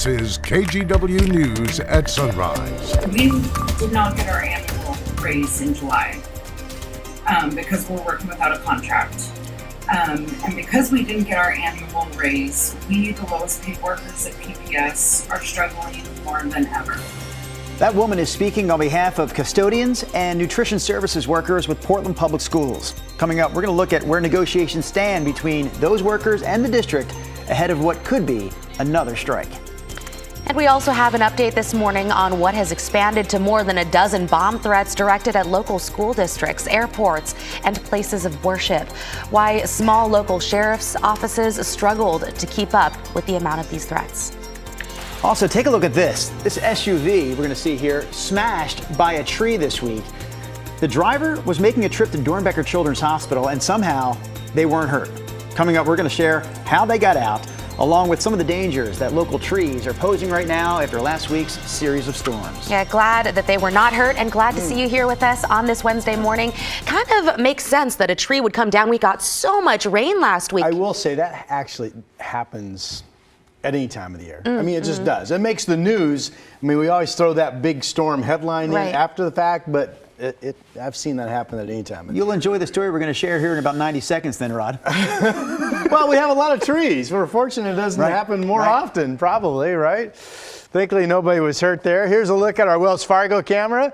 This is KGW News at Sunrise. We did not get our annual raise in July because we're working without a contract. And because we didn't get our annual raise, we, the lowest paid workers at PBS, are struggling more than ever. That woman is speaking on behalf of custodians and nutrition services workers with Portland Public Schools. Coming up, we're going to look at where negotiations stand between those workers and the district ahead of what could be another strike. And we also have an update this morning on what has expanded to more than a dozen bomb threats directed at local school districts, airports, and places of worship. Why small local sheriff's offices struggled to keep up with the amount of these threats. Also, take a look at this. This SUV we're going to see here smashed by a tree this week. The driver was making a trip to Dornbecker Children's Hospital and somehow they weren't hurt. Coming up, we're going to share how they got out, along with some of the dangers that local trees are posing right now after last week's series of storms. Yeah, glad that they were not hurt and glad to see you here with us on this Wednesday morning. Kind of makes sense that a tree would come down. We got so much rain last week. I will say that actually happens at any time of the year. I mean, it just does. It makes the news. I mean, we always throw that big storm headline in after the fact, but I've seen that happen at any time. You'll enjoy the story we're going to share here in about 90 seconds then, Rod. Well, we have a lot of trees. We're fortunate it doesn't happen more often, probably, right? Thankfully, nobody was hurt there. Here's a look at our Wells Fargo camera.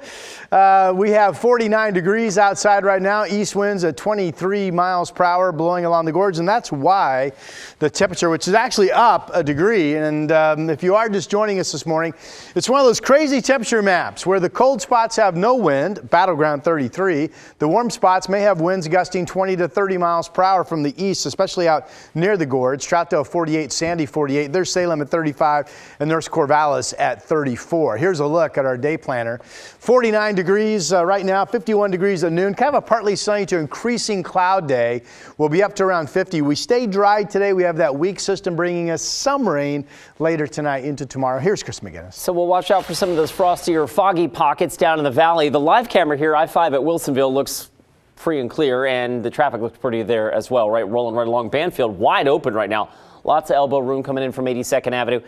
We have 49 degrees outside right now. East winds at 23 miles per hour blowing along the gorge, and that's why the temperature, which is actually up a degree. And if you are just joining us this morning, it's one of those crazy temperature maps where the cold spots have no wind, battleground 33. The warm spots may have winds gusting 20 to 30 miles per hour from the east, especially out near the gorge. Troutdale 48, Sandy 48. There's Salem at 35, and there's Corvallis at 34. Here's a look at our day planner. 49 degrees right now, 51 degrees at noon. Kind of a partly sunny to increasing cloud day. We'll be up to around 50. We stay dry today. We have that weak system bringing us some rain later tonight into tomorrow. Here's Chris McGinnis. So we'll watch out for some of those frosty or foggy pockets down in the valley. The live camera here, I-5 at Wilsonville, looks free and clear, and the traffic looks pretty there as well, right? Rolling right along Banfield, wide open right now. Lots of elbow room coming in from 82nd Avenue.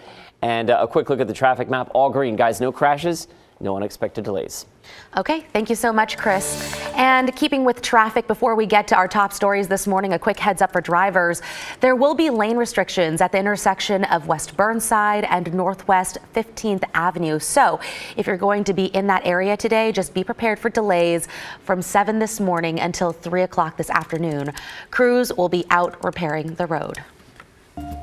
And a quick look at the traffic map, all green. Guys, no crashes, no unexpected delays. Okay, thank you so much, Chris. And keeping with traffic, before we get to our top stories this morning, a quick heads up for drivers. There will be lane restrictions at the intersection of West Burnside and Northwest 15th Avenue. So if you're going to be in that area today, just be prepared for delays from 7 this morning until 3 o'clock this afternoon. Crews will be out repairing the road.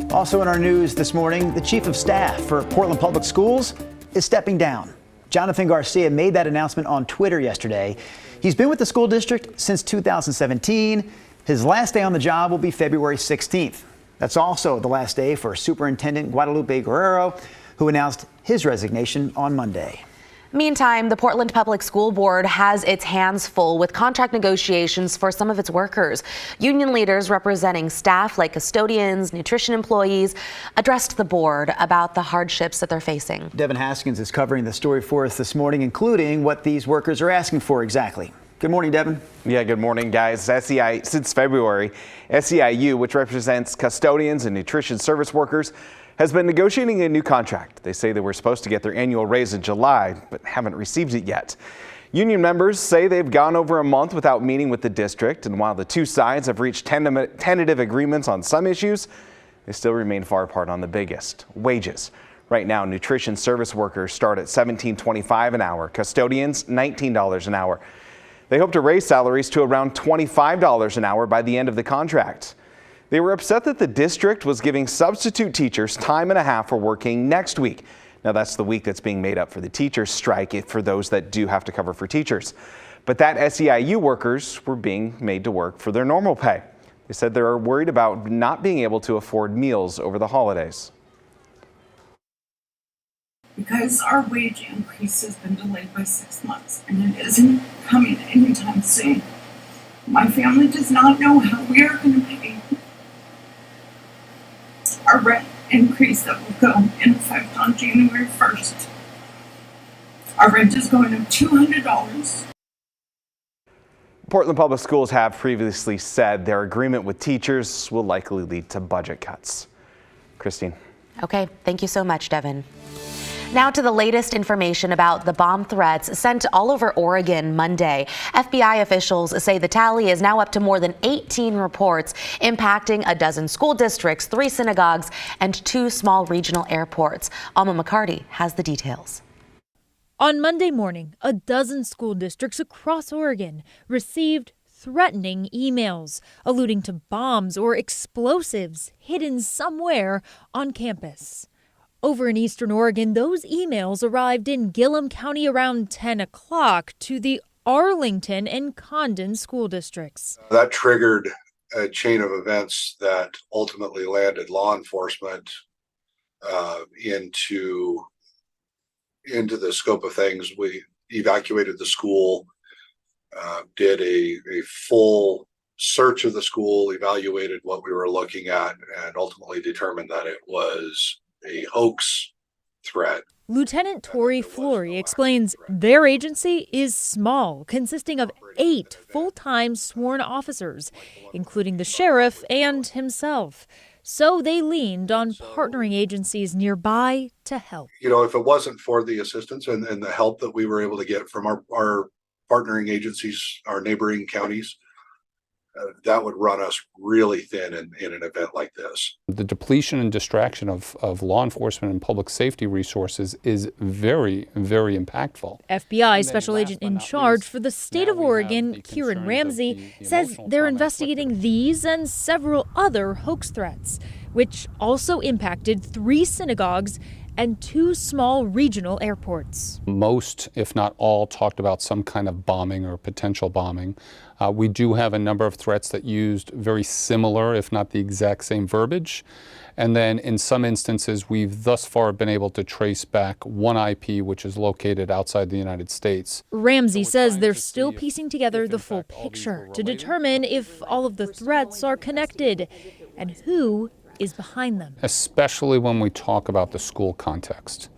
Also in our news this morning, the chief of staff for Portland Public Schools is stepping down. Jonathan Garcia made that announcement on Twitter yesterday. He's been with the school district since 2017. His last day on the job will be February 16th. That's also the last day for Superintendent Guadalupe Guerrero, who announced his resignation on Monday. Meantime, the Portland Public School Board has its hands full with contract negotiations for some of its workers. Union leaders representing staff like custodians, nutrition employees addressed the board about the hardships that they're facing. Devin Haskins is covering the story for us this morning, including what these workers are asking for exactly. Good morning, Devin. Yeah, good morning, guys. Since February, SEIU, which represents custodians and nutrition service workers, has been negotiating a new contract. They say they were supposed to get their annual raise in July, but haven't received it yet. Union members say they've gone over a month without meeting with the district, and while the two sides have reached tentative agreements on some issues, they still remain far apart on the biggest: wages. Right now, nutrition service workers start at $17.25 an hour, custodians $19 an hour. They hope to raise salaries to around $25 an hour by the end of the contract. They were upset that the district was giving substitute teachers time and a half for working next week. Now, that's the week that's being made up for the teachers' strike for those that do have to cover for teachers. But that SEIU workers were being made to work for their normal pay. They said they're worried about not being able to afford meals over the holidays. Because our wage increase has been delayed by 6 months and it isn't coming anytime soon, my family does not know how we are going to pay our rent increase that will go in effect on January 1st. Our rent is going up $200. Portland Public Schools have previously said their agreement with teachers will likely lead to budget cuts. Christine. Okay, thank you so much, Devin. Now to the latest information about the bomb threats sent all over Oregon Monday. FBI officials say the tally is now up to more than 18 reports impacting a dozen school districts, 3 synagogues, and 2 small regional airports. Alma McCarty has the details. On Monday morning, a dozen school districts across Oregon received threatening emails alluding to bombs or explosives hidden somewhere on campus. Over in eastern Oregon, those emails arrived in Gillum County around 10 o'clock to the Arlington and Condon school districts. That triggered a chain of events that ultimately landed law enforcement into the scope of things. We evacuated the school, did a full search of the school, evaluated what we were looking at, and ultimately determined that it was a hoax threat. Lieutenant Tori Flory explains their agency is small, consisting of 8 full-time sworn officers, including the sheriff and himself. So they leaned on partnering agencies nearby to help. You know, if it wasn't for the assistance and the help that we were able to get from our partnering agencies, our neighboring counties, that would run us really thin in an event like this. The depletion and distraction of law enforcement and public safety resources is very, very impactful. FBI Special Agent in charge for the state of Oregon, Kieran Ramsey, says they're investigating these and several other hoax threats, which also impacted 3 synagogues and 2 small regional airports. Most, if not all, talked about some kind of bombing or potential bombing. We do have a number of threats that used very similar, if not the exact same verbiage. And then in some instances, we've thus far been able to trace back one IP, which is located outside the United States. Ramsey says they're still piecing together the full picture to determine if all of the threats are connected and who is behind them. Especially when we talk about the school context.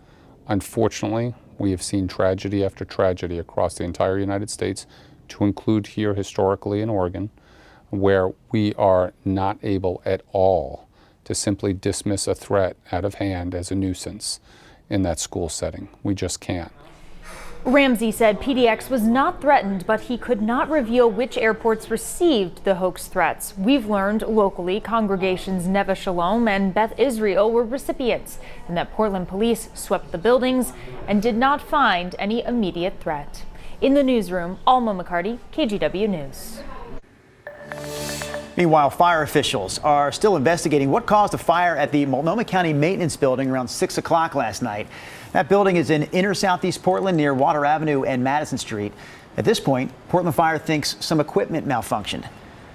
Unfortunately, we have seen tragedy after tragedy across the entire United States, to include here historically in Oregon, where we are not able at all to simply dismiss a threat out of hand as a nuisance in that school setting. We just can't. Ramsey said PDX was not threatened, but he could not reveal which airports received the hoax threats. We've learned locally congregations Neve Shalom and Beth Israel were recipients, and that Portland police swept the buildings and did not find any immediate threat. In the newsroom, Alma McCarty, KGW News. Meanwhile, fire officials are still investigating what caused a fire at the Multnomah County Maintenance Building around 6 o'clock last night. That building is in inner southeast Portland near Water Avenue and Madison Street. At this point, Portland Fire thinks some equipment malfunctioned.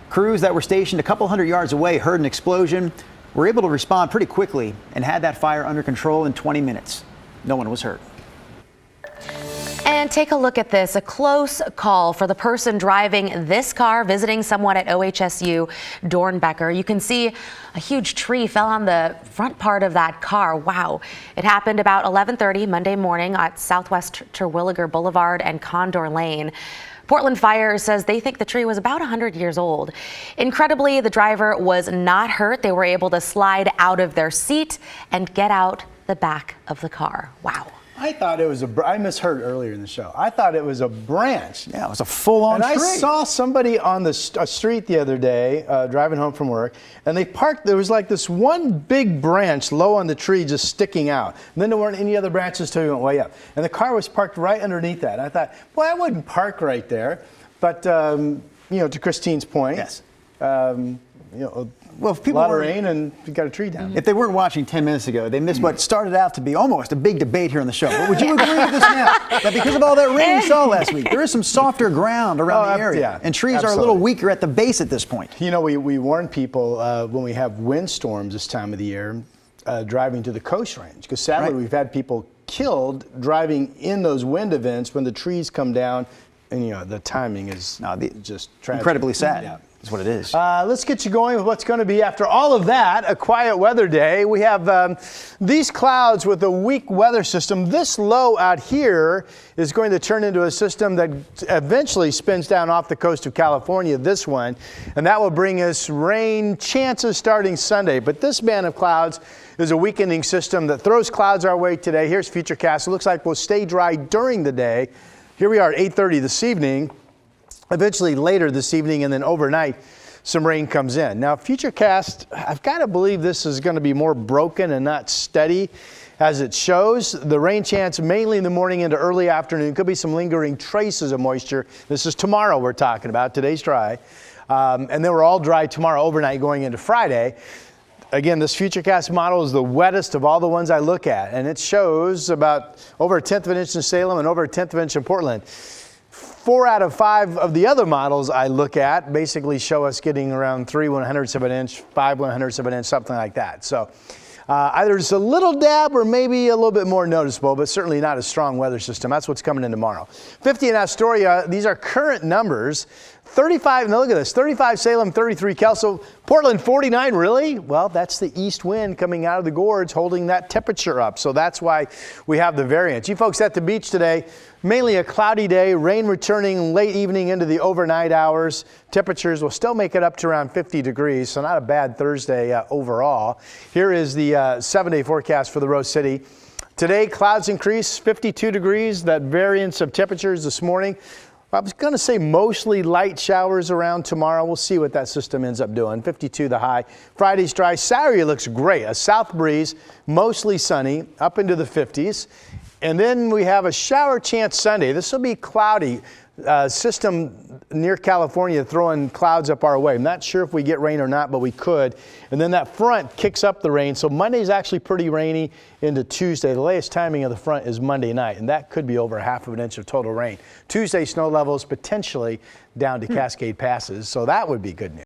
Crews that were stationed a couple hundred yards away heard an explosion, were able to respond pretty quickly, and had that fire under control in 20 minutes. No one was hurt. And take a look at this, a close call for the person driving this car visiting someone at OHSU Dornbecker. You can see a huge tree fell on the front part of that car. Wow. It happened about 11:30 Monday morning at Southwest Terwilliger Boulevard and Condor Lane. Portland Fire says they think the tree was about 100 years old. Incredibly, the driver was not hurt. They were able to slide out of their seat and get out the back of the car. Wow. I thought it was I misheard earlier in the show. I thought it was a branch. Yeah, it was a full-on tree. And I saw somebody on the street the other day driving home from work, and they parked. There was like this one big branch low on the tree just sticking out. And then there weren't any other branches till you went way up. And the car was parked right underneath that. I thought, boy, I wouldn't park right there. But, you know, to Christine's point, yes. You know, well, if people a lot of rain and you got a tree down. If they weren't watching 10 minutes ago, they missed what started out to be almost a big debate here on the show. But would you agree with this now? That because of all that rain we saw last week, there is some softer ground around the area. Yeah, and trees absolutely. are a little weaker at the base at this point. You know, we warn people when we have windstorms this time of the year, driving to the Coast Range. Because sadly, we've had people killed driving in those wind events when the trees come down. And, you know, the timing is just tragic. Incredibly sad. Yeah. is what it is. Let's get you going with what's going to be, after all of that, a quiet weather day. We have these clouds with a weak weather system. This low out here is going to turn into a system that eventually spins down off the coast of California, this one, and that will bring us rain chances starting Sunday. But this band of clouds is a weakening system that throws clouds our way today. Here's Futurecast. It looks like we'll stay dry during the day. Here we are at 8:30 this evening. Eventually later this evening and then overnight, some rain comes in. Now, Futurecast, I've got to believe this is going to be more broken and not steady as it shows. The rain chance mainly in the morning into early afternoon. Could be some lingering traces of moisture. This is tomorrow we're talking about. Today's dry. And then we're all dry tomorrow overnight going into Friday. Again, this Futurecast model is the wettest of all the ones I look at. And it shows about over a 1/10 of an inch in Salem and over a 1/10 of an inch in Portland. 4 out of 5 of the other models I look at basically show us getting around 3/100ths of an inch, 5/100ths of an inch, something like that. So either it's a little dab or maybe a little bit more noticeable, but certainly not a strong weather system. That's what's coming in tomorrow. 50 in Astoria, these are current numbers. 35, now look at this, 35 Salem, 33 Kelso, Portland 49, really? Well, that's the east wind coming out of the gorge holding that temperature up. So that's why we have the variance. You folks at the beach today, mainly a cloudy day, rain returning late evening into the overnight hours. Temperatures will still make it up to around 50 degrees, so not a bad Thursday overall. Here is the 7-day forecast for the Rose City. Today, clouds increase, 52 degrees, that variance of temperatures this morning. I was going to say mostly light showers around tomorrow. We'll see what that system ends up doing. 52 the high. Friday's dry. Saturday looks great. A south breeze, mostly sunny, up into the 50s. And then we have a shower chance Sunday. This will be cloudy. System near California throwing clouds up our way. I'm not sure if we get rain or not, but we could. And then that front kicks up the rain. So Monday's actually pretty rainy into Tuesday. The latest timing of the front is Monday night, and that could be over 1/2 of an inch of total rain. Tuesday, snow levels potentially down to Cascade Passes, so that would be good news.